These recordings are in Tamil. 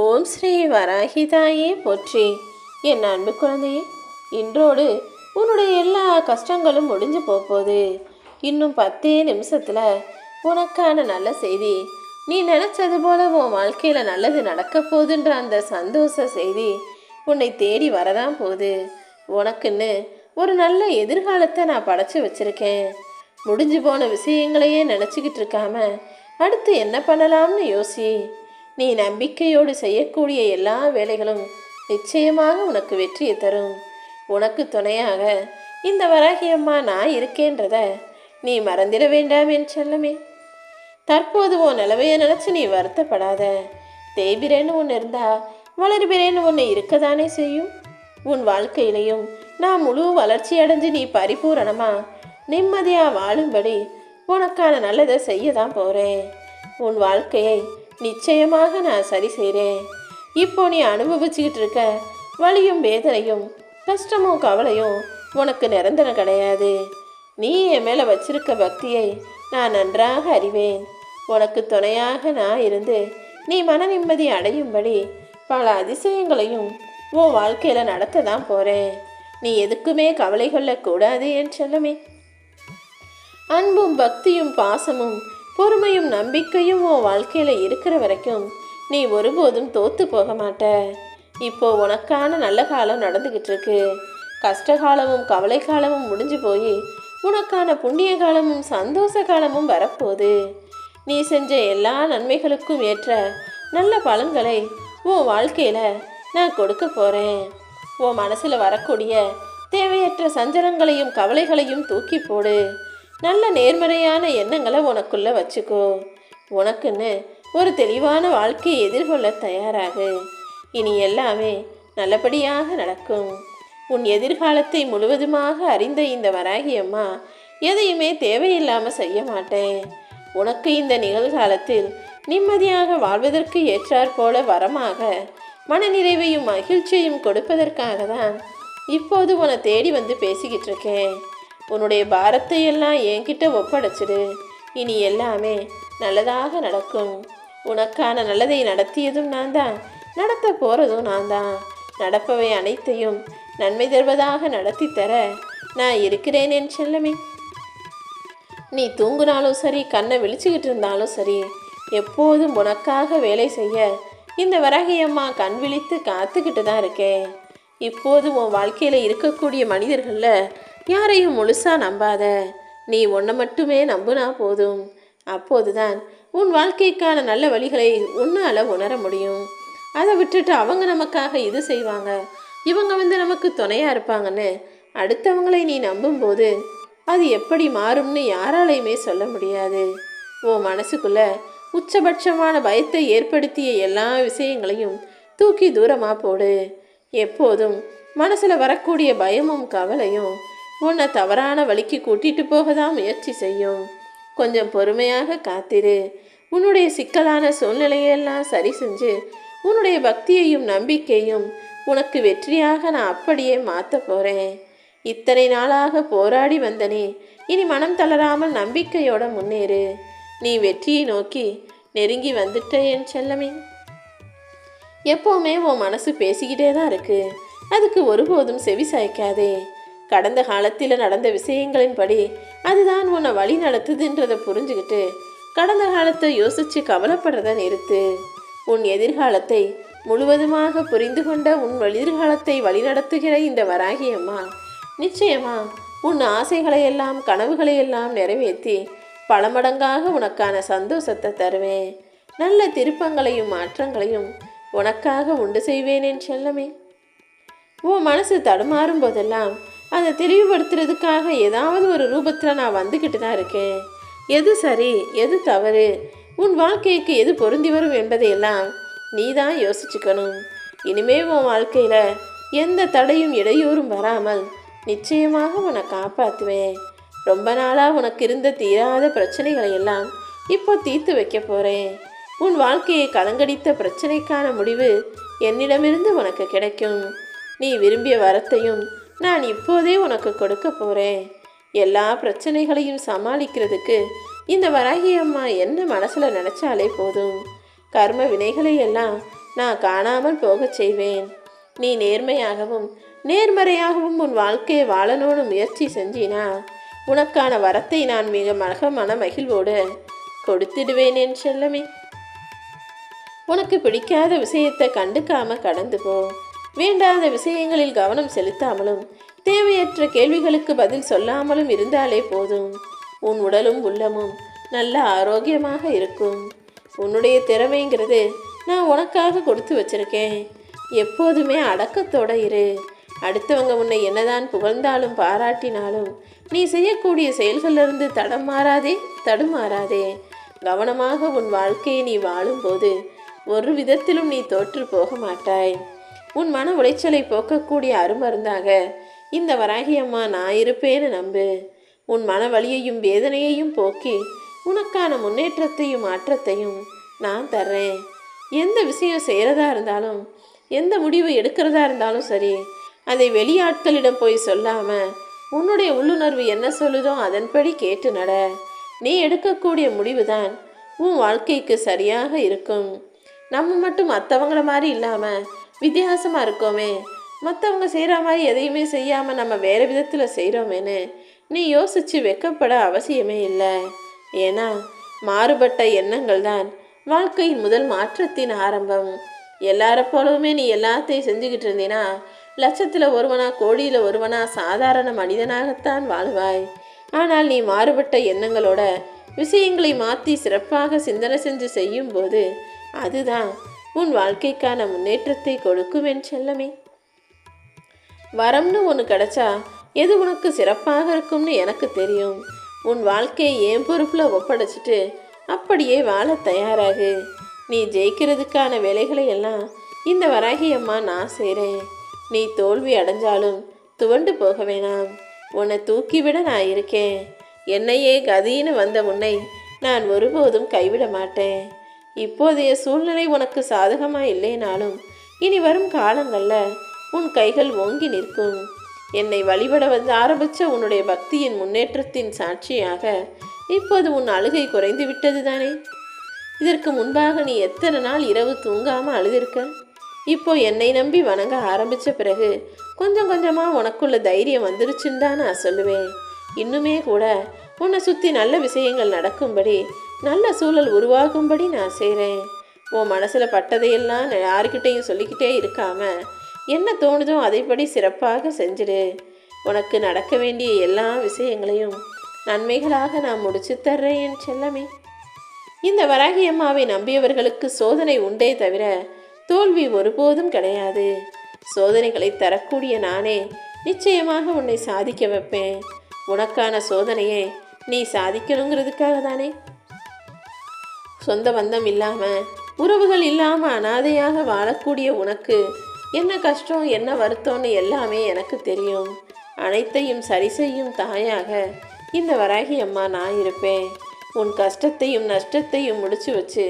ஓம் ஸ்ரீ வராகிதாயே போற்றி. என் அன்பு குழந்தையே, இன்றோடு உன்னுடைய எல்லா கஷ்டங்களும் முடிஞ்சு போகுது. இன்னும் 10 நிமிஷத்தில் உனக்கான நல்ல செய்தி, நீ நினச்சது போல உன் வாழ்க்கையில் நல்லது நடக்க போகுதுன்ற அந்த சந்தோஷ செய்தி உன்னை தேடி வரதான் போகுது. உனக்குன்னு ஒரு நல்ல எதிர்காலத்தை நான் படைச்சி வச்சுருக்கேன். முடிஞ்சு போன விஷயங்களையே நினச்சிக்கிட்டு இருக்காம அடுத்து என்ன பண்ணலாம்னு யோசி. நீ நம்பிக்கையோடு செய்யக்கூடிய எல்லா வேலைகளும் நிச்சயமாக உனக்கு வெற்றியை தரும். உனக்கு துணையாக இந்த வராகி அம்மா நான் இருக்கேன்றத நீ மறந்திட வேண்டாம் என் செல்லமே. தற்போது உன் நிலைமையை நினச்சி நீ வருத்தப்படாத. தேய்பிரேன்னு ஒன்று இருந்தா வளர்பிரேன்னு ஒன்று இருக்கதானே செய்யும். உன் வாழ்க்கையிலையும் நான் முழு வளர்ச்சி அடைஞ்சு நீ பரிபூரணமா நிம்மதியாக வாழும்படி உனக்கான நல்லதை செய்ய தான் போகிறேன். உன் வாழ்க்கையை நிச்சயமாக நான் சரி செய்கிறேன். இப்போ நீ அனுபவிச்சுக்கிட்டு இருக்க வலியும் வேதனையும் கஷ்டமும் கவலையும் உனக்கு நிரந்தரம் கிடையாது. நீ என் மேலே வச்சிருக்க பக்தியை நான் நன்றாக அறிவேன். உனக்கு துணையாக நான் இருந்து நீ மன நிம்மதி அடையும்படி பல அதிசயங்களையும் உன் வாழ்க்கையில் நடத்த தான் போகிறேன். நீ எதுக்குமே கவலை கொள்ளக்கூடாது என் செல்லமே. அன்பும் பக்தியும் பாசமும் பொறுமையும் நம்பிக்கையும் உன் வாழ்க்கையில் இருக்கிற வரைக்கும் நீ ஒருபோதும் தோற்று போக மாட்ட. இப்போ உனக்கான நல்ல காலம் நடந்துக்கிட்டு இருக்கு. கஷ்டகாலமும் கவலை காலமும் முடிஞ்சு போய் உனக்கான புண்ணிய காலமும் சந்தோஷ காலமும் வரப்போகுது. நீ செஞ்ச எல்லா நன்மைகளுக்கும் ஏற்ற நல்ல பலன்களை உன் வாழ்க்கையில் நான் கொடுக்க போகிறேன். உன் மனசில் வரக்கூடிய தேவையற்ற சஞ்சலங்களையும் கவலைகளையும் தூக்கி போடு. நல்ல நேர்மறையான எண்ணங்களை உனக்குள்ளே வச்சுக்கோ. உனக்குன்னு ஒரு தெளிவான வாழ்க்கையை எதிர்கொள்ள தயாராகு. இனி எல்லாமே நல்லபடியாக நடக்கும். உன் எதிர்காலத்தை முழுவதுமாக அறிந்த இந்த வராகி அம்மா எதையுமே தேவையில்லாமல் செய்ய மாட்டேன். உனக்கு இந்த நிகழ்காலத்தில் நிம்மதியாக வாழ்வதற்கு ஏற்றாற் போல வரமாக மனநிறைவையும் மகிழ்ச்சியையும் கொடுப்பதற்காக தான் இப்போது உன்னை தேடி வந்து பேசிக்கிட்டு இருக்கேன். உன்னுடைய பாரத்தை எல்லாம் என்கிட்ட ஒப்படைச்சிடு. இனி எல்லாமே நல்லதாக நடக்கும். உனக்கான நல்லதை நடத்தியதும் நான் தான், நடத்த போகிறதும் நான் தான். நடப்பவை அனைத்தையும் நன்மை தருவதாக நடத்தி தர நான் இருக்கிறேன் என் செல்லமே. நீ தூங்குனாலும் சரி, கண்ணை விழிச்சுக்கிட்டு இருந்தாலும் சரி, எப்போதும் உனக்காக வேலை செய்ய இந்த வராகி அம்மா கண் விழித்து காத்துக்கிட்டு தான் இருக்கேன். இப்போது உன் வாழ்க்கையில் இருக்கக்கூடிய மனிதர்களில் யாரையும் முழுசாக நம்பாத. நீ உன்னை மட்டுமே நம்புனா போதும். அப்போதுதான் உன் வாழ்க்கைக்கான நல்ல வழிகளை உன்னால் உணர முடியும். அதை விட்டுட்டு அவங்க நமக்காக இது செய்வாங்க, இவங்க நமக்கு துணையாக இருப்பாங்கன்னு அடுத்தவங்களை நீ நம்பும்போது அது எப்படி மாறும்னு யாராலையுமே சொல்ல முடியாது. உன் மனசுக்குள்ள உச்சபட்சமான பயத்தை ஏற்படுத்திய எல்லா விஷயங்களையும் தூக்கி தூரமாக போடு. எப்போதும் மனசில் வரக்கூடிய பயமும் கவலையும் உன்னை தவறான வழிக்கு கூட்டிகிட்டு போக தான் முயற்சி செய்யும். கொஞ்சம் பொறுமையாக காத்திரு. உன்னுடைய சிக்கலான சூழ்நிலையெல்லாம் சரி செஞ்சு உன்னுடைய பக்தியையும் நம்பிக்கையும் உனக்கு வெற்றியாக நான் அப்படியே மாற்ற போகிறேன். இத்தனை நாளாக போராடி வந்தனே, இனி மனம் தளராமல் நம்பிக்கையோட முன்னேறு. நீ வெற்றியை நோக்கி நெருங்கி வந்துட்ட என் செல்லமே. எப்போவுமே உன் மனசு பேசிக்கிட்டே தான் இருக்கு. அதுக்கு ஒருபோதும் செவி சாய்க்காதே. கடந்த காலத்தில் நடந்த விஷயங்களின்படி அதுதான் உன்னை வழி நடத்துதுன்றதை புரிஞ்சுக்கிட்டு கடந்த காலத்தை யோசித்து கவலைப்படுறத நிறுத்து. உன் எதிர்காலத்தை முழுவதுமாக புரிந்து கொண்ட உன் எதிர்காலத்தை வழிநடத்துகிற இந்த வராகி அம்மா நிச்சயமா உன் ஆசைகளையெல்லாம் கனவுகளையெல்லாம் நிறைவேற்றி பல மடங்காக உனக்கான சந்தோஷத்தை தருவேன். நல்ல திருப்பங்களையும் மாற்றங்களையும் உனக்காக உண்டு செய்வேன் என் செல்லமே. உன் மனசு தடுமாறும் போதெல்லாம் அதை தெளிவுபடுத்துறதுக்காக ஏதாவது ஒரு ரூபத்தில் நான் வந்துக்கிட்டு தான் இருக்கேன். எது சரி, எது தவறு, உன் வாழ்க்கைக்கு எது பொருந்தி வரும் என்பதையெல்லாம் நீ தான் யோசிச்சுக்கணும். இனிமே உன் வாழ்க்கையில் எந்த தடையும் இடையூறும் வராமல் நிச்சயமாக உன்னை காப்பாற்றுவேன். ரொம்ப நாளாக உனக்கு இருந்த தீராத பிரச்சனைகளை எல்லாம் இப்போ தீர்த்து வைக்க போகிறேன். உன் வாழ்க்கையை கலங்கடித்த பிரச்சனைக்கான முடிவு என்னிடமிருந்து உனக்கு கிடைக்கும். நீ விரும்பிய வரத்தையும் நான் இப்போதே உனக்கு கொடுக்க போகிறேன். எல்லா பிரச்சனைகளையும் சமாளிக்கிறதுக்கு இந்த வராகி அம்மா என்ன மனசில் நினச்சாலே போதும். கர்ம வினைகளை எல்லாம் நான் காணாமல் போகச் செய்வேன். நீ நேர்மையாகவும் நேர்மறையாகவும் உன் வாழ்க்கையை வாழணும்னு முயற்சி செஞ்சினா உனக்கான வரத்தை நான் மிக மன மகிழ்வோடு கொடுத்துடுவேன் என் செல்லமே. உனக்கு பிடிக்காத விஷயத்தை கண்டுக்காம கடந்து போ. வேண்டாத விஷயங்களில் கவனம் செலுத்தாமலும் தேவையற்ற கேள்விகளுக்கு பதில் சொல்லாமலும் இருந்தாலே போதும். உன் உடலும் உள்ளமும் நல்ல ஆரோக்கியமாக இருக்கும். உன்னுடைய திறமைங்கிறது நான் உனக்காக கொடுத்து வச்சிருக்கேன். எப்போதுமே அடக்கத்தோட இரு. அடுத்தவங்க உன்னை என்னதான் புகழ்ந்தாலும் பாராட்டினாலும் நீ செய்யக்கூடிய செயல்களிலிருந்து தடுமாறாதே. கவனமாக உன் வாழ்க்கையை நீ வாழும்போது ஒரு விதத்திலும் நீ தோற்று போக மாட்டாய். உன் மன உளைச்சலை போக்கக்கூடிய அருமருந்தாக இந்த வராகி அம்மா நான் இருப்பேன்னு நம்பு. உன் மன வலியையும் வேதனையையும் போக்கி உனக்கான முன்னேற்றத்தையும் மாற்றத்தையும் நான் தர்றேன். எந்த விஷயம் செய்கிறதா இருந்தாலும் எந்த முடிவு எடுக்கிறதா இருந்தாலும் சரி, அதை வெளியாட்களிடம் போய் சொல்லாமல் உன்னுடைய உள்ளுணர்வு என்ன சொல்லுதோ அதன்படி கேட்டு நட. நீ எடுக்கக்கூடிய முடிவு தான் உன் வாழ்க்கைக்கு சரியாக இருக்கும். நம்ம மட்டும் மற்றவங்கள மாதிரி இல்லாமல் வித்தியாசமாக இருக்கோமே, மற்றவங்க செய்கிற மாதிரி எதையுமே செய்யாமல் நம்ம வேறு விதத்தில் செய்கிறோமேன்னு நீ யோசித்து வெக்கப்பட அவசியமே இல்லை. ஏன்னா மாறுபட்ட எண்ணங்கள் தான் வாழ்க்கையின் முதல் மாற்றத்தின் ஆரம்பம். எல்லார போலவுமே நீ எல்லாத்தையும் செஞ்சுக்கிட்டு இருந்தீன்னா லட்சத்தில் ஒருவனா கோடியில் ஒருவனா சாதாரண மனிதனாகத்தான் வாழ்வாய். ஆனால் நீ மாறுபட்ட எண்ணங்களோட விஷயங்களை மாற்றி சிறப்பாக சிந்தனை செஞ்சு செய்யும்போது அதுதான் உன் வாழ்க்கைக்கான முன்னேற்றத்தை கொடுக்கும் என் செல்லமே. வரம்னு ஒன்று கிடைச்சா எது உனக்கு சிறப்பாக இருக்கும்னு எனக்கு தெரியும். உன் வாழ்க்கையை என் பொறுப்பில் ஒப்படைச்சிட்டு அப்படியே வாழ தயாராகு. நீ ஜெயிக்கிறதுக்கான வேலைகளை எல்லாம் இந்த வராகி அம்மா நான் செய்கிறேன். நீ தோல்வி அடைஞ்சாலும் துவண்டு போக வேணாம். உன்னை தூக்கிவிட நான் இருக்கேன். என்னையே கதின்னு வந்த உன்னை நான் ஒருபோதும் கைவிட மாட்டேன். இப்போதைய சூழ்நிலை உனக்கு சாதகமாக இல்லைனாலும் இனி வரும் காலங்களில் உன் கைகள் ஓங்கி நிற்கும். என்னை வழிபட வந்து ஆரம்பித்த உன்னுடைய பக்தியின் முன்னேற்றத்தின் சாட்சியாக இப்போது உன் அழுகை குறைந்து விட்டது தானே. இதற்கு முன்பாக நீ எத்தனை நாள் இரவு தூங்காமல் அழுதிருக்க. இப்போ என்னை நம்பி வணங்க ஆரம்பித்த பிறகு கொஞ்சம் கொஞ்சமாக உனக்குள்ள தைரியம் வந்துருச்சுன்னு தான் நான் சொல்லுவேன். இன்னுமே கூட உன்னை சுற்றி நல்ல விஷயங்கள் நடக்கும்படி நல்ல சூழல் உருவாகும்படி நான் செய்கிறேன். உன் மனசில் பட்டதையெல்லாம் யாருக்கிட்டையும் சொல்லிக்கிட்டே இருக்காம என்ன தோணுதோ அதைப்படி சிறப்பாக செஞ்சிடு. உனக்கு நடக்க வேண்டிய எல்லா விஷயங்களையும் நன்மைகளாக நான் முடிச்சு தர்றேன் என் செல்லமே. இந்த வராகி அம்மாவை நம்பியவர்களுக்கு சோதனை உண்டே தவிர தோல்வி ஒருபோதும் கிடையாது. சோதனைகளை தரக்கூடிய நானே நிச்சயமாக உன்னை சாதிக்க வைப்பேன். உனக்கான சோதனையை நீ சாதிக்கணுங்கிறதுக்காக தானே. சொந்த பந்தம் இல்லாமல் உறவுகள் இல்லாமல் அனாதையாக வாழக்கூடிய உனக்கு என்ன கஷ்டம் என்ன வருத்தம்னு எல்லாமே எனக்கு தெரியும். அனைத்தையும் சரி செய்யும் தாயாக இந்த வராகி அம்மா நான் இருப்பேன். உன் கஷ்டத்தையும் நஷ்டத்தையும் முடிச்சு வச்சு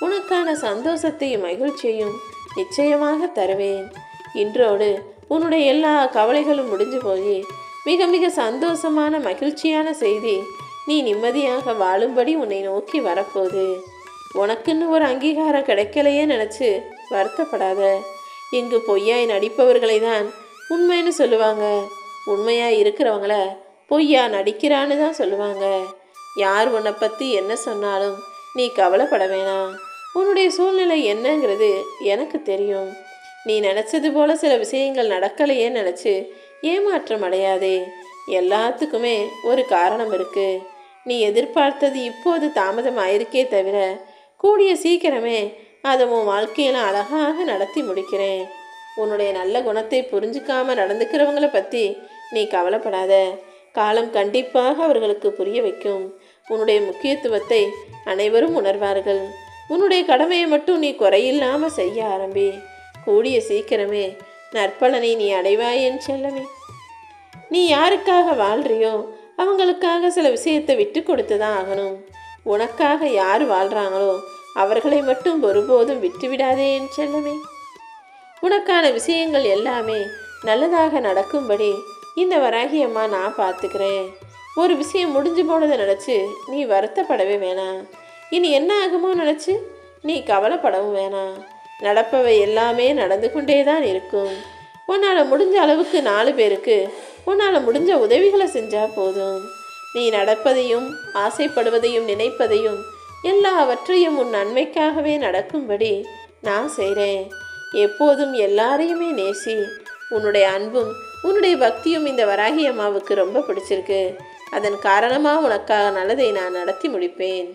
உனக்கான சந்தோஷத்தையும் மகிழ்ச்சியையும் நிச்சயமாக தருவேன். இன்றோடு உன்னுடைய எல்லா கவலைகளும் முடிஞ்சு போய் மிக மிக சந்தோஷமான மகிழ்ச்சியான செய்தி நீ நிம்மதியாக வாழும்படி உன்னை நோக்கி வரப்போகுது. உனக்குன்னு ஒரு அங்கீகாரம் கிடைக்கலையே நினச்சி வருத்தப்படாத. இங்கு பொய்யாய் நடிப்பவர்களை தான் உண்மைன்னு சொல்லுவாங்க. உண்மையாக இருக்கிறவங்கள பொய்யா நடிக்கிறான்னு தான் சொல்லுவாங்க. யார் உன்னை பற்றி என்ன சொன்னாலும் நீ கவலைப்பட வேணாம். உன்னுடைய சூழ்நிலை என்னங்கிறது எனக்கு தெரியும். நீ நினச்சது போல சில விஷயங்கள் நடக்கலையே நினச்சி ஏமாற்றம் அடையாதே. எல்லாத்துக்குமே ஒரு காரணம் இருக்குது. நீ எதிர்பார்த்தது இப்போது தாமதம் ஆயிருக்கே தவிர கூடிய சீக்கிரமே அதை உன் வாழ்க்கையில் அழகாக நடத்தி முடிக்கிறேன். உன்னுடைய நல்ல குணத்தை புரிஞ்சுக்காமல் நடந்துக்கிறவங்கள பற்றி நீ கவலைப்படாத. காலம் கண்டிப்பாக அவர்களுக்கு புரிய வைக்கும். உன்னுடைய முக்கியத்துவத்தை அனைவரும் உணர்வார்கள். உன்னுடைய கடமையை மட்டும் நீ குறையில்லாமல் செய்ய ஆரம்பி. கூடிய சீக்கிரமே நற்பலனை நீ அடைவாய் என் செல்லமே. நீ யாருக்காக வாழ்றியோ அவங்களுக்காக சில விஷயத்தை விட்டு கொடுத்து தான் ஆகணும். உனக்காக யார் வாழ்கிறாங்களோ அவர்களை மட்டும் ஒருபோதும் விட்டுவிடாதே என் செல்லமே. உனக்கான விஷயங்கள் எல்லாமே நல்லதாக நடக்கும்படி இந்த வராகி அம்மா நான் பார்த்துக்கிறேன். ஒரு விஷயம் முடிஞ்சு போனதை நினச்சி நீ வருத்தப்படவே வேணாம். இனி என்ன ஆகுமோ நினச்சி நீ கவலைப்படவும் வேணாம். நடப்பவை எல்லாமே நடந்து கொண்டே தான் இருக்கும். உன்னால் முடிஞ்ச அளவுக்கு 4 பேருக்கு உன்னால் முடிஞ்ச உதவிகளை செஞ்சால் போதும். நீ நடப்பதையும் ஆசைப்படுவதையும் நினைப்பதையும் எல்லாவற்றையும் உன் நன்மைக்காகவே நடக்கும்படி நான் செய்கிறேன். எப்போதும் எல்லாரையுமே நேசி. உன்னுடைய அன்பும் உன்னுடைய பக்தியும் இந்த வராகி அம்மாவுக்கு ரொம்ப பிடிச்சிருக்கு. அதன் காரணமாக உனக்காக நல்லதை நான் நடத்தி முடிப்பேன்.